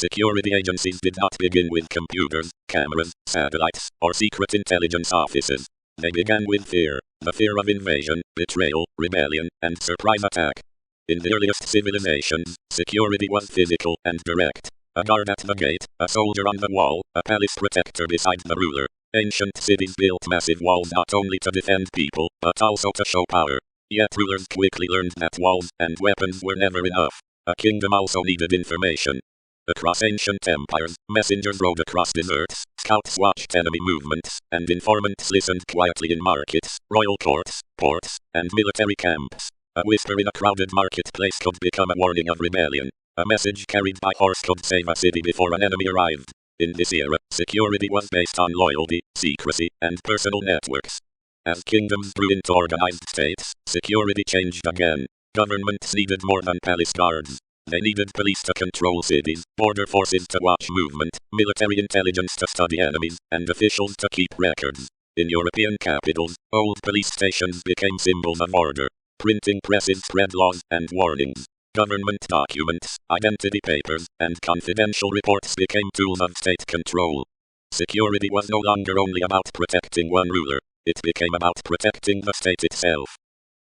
Security agencies did not begin with computers, cameras, satellites, or secret intelligence offices. They began with fear, the fear of invasion, betrayal, rebellion, and surprise attack. In the earliest civilizations, security was physical and direct. A guard at the gate, a soldier on the wall, a palace protector beside the ruler. Ancient cities built massive walls not only to defend people, but also to show power. Yet rulers quickly learned that walls and weapons were never enough. A kingdom also needed information. Across ancient empires, messengers rode across deserts, scouts watched enemy movements, and informants listened quietly in markets, royal courts, ports, and military camps. A whisper in a crowded marketplace could become a warning of rebellion. A message carried by horse could save a city before an enemy arrived. In this era, security was based on loyalty, secrecy, and personal networks. As kingdoms grew into organized states, security changed again. Governments needed more than palace guards. They needed police to control cities, border forces to watch movement, military intelligence to study enemies, and officials to keep records. In European capitals, old police stations became symbols of order. Printing presses spread laws and warnings. Government documents, identity papers, and confidential reports became tools of state control. Security was no longer only about protecting one ruler. It became about protecting the state itself.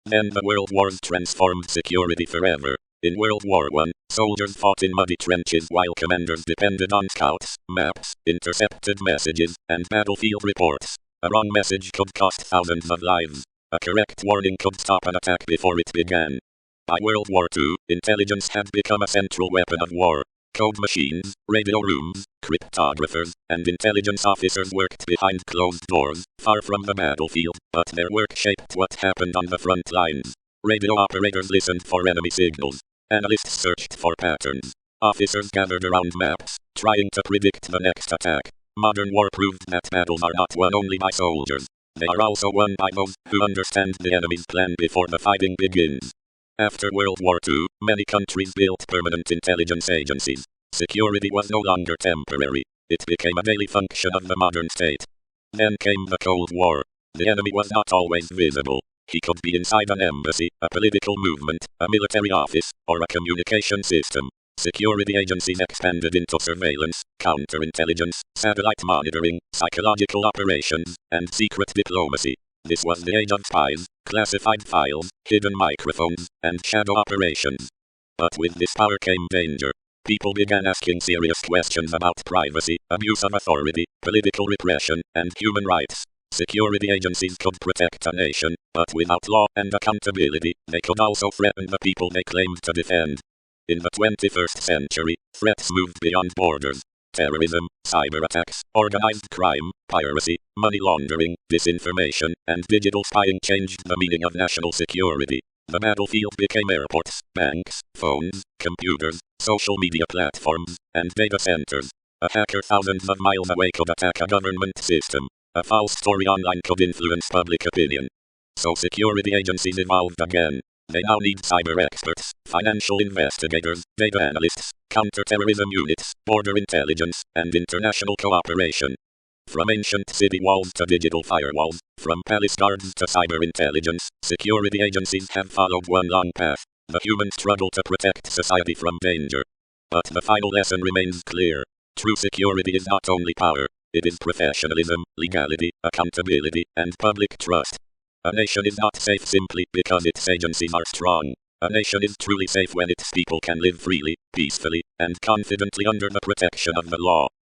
Then the world wars transformed security forever. In World War I, soldiers fought in muddy trenches while commanders depended on scouts, maps, intercepted messages, and battlefield reports. A wrong message could cost thousands of lives. A correct warning could stop an attack before it began. By World War II, intelligence had become a central weapon of war. Code machines, radio rooms, cryptographers, and intelligence officers worked behind closed doors, far from the battlefield, but their work shaped what happened on the front lines. Radio operators listened for enemy signals. Analysts searched for patterns. Officers gathered around maps, trying to predict the next attack. Modern war proved that battles are not won only by soldiers. They are also won by those who understand the enemy's plan before the fighting begins. After World War II, many countries built permanent intelligence agencies. Security was no longer temporary. It became a daily function of the modern state. Then came the Cold War. The enemy was not always visible. He could be inside an embassy, a political movement, a military office, or a communication system. Security agencies expanded into surveillance, counterintelligence, satellite monitoring, psychological operations, and secret diplomacy. This was the age of spies, classified files, hidden microphones, and shadow operations. But with this power came danger. People began asking serious questions about privacy, abuse of authority, political repression, and human rights. Security agencies could protect a nation, but without law and accountability, they could also threaten the people they claimed to defend. In the 21st century, threats moved beyond borders. Terrorism, cyber attacks, organized crime, piracy, money laundering, disinformation, and digital spying changed the meaning of national security. The battlefield became airports, banks, phones, computers, social media platforms, and data centers. A hacker thousands of miles away could attack a government system. A false story online could influence public opinion. So security agencies evolved again. They now need cyber experts, financial investigators, data analysts, counterterrorism units, border intelligence, and international cooperation. From ancient city walls to digital firewalls, from palace guards to cyber intelligence, security agencies have followed one long path: the human struggle to protect society from danger. But the final lesson remains clear. True security is not only power. It is professionalism, legality, accountability, and public trust. A nation is not safe simply because its agencies are strong. A nation is truly safe when its people can live freely, peacefully, and confidently under the protection of the law.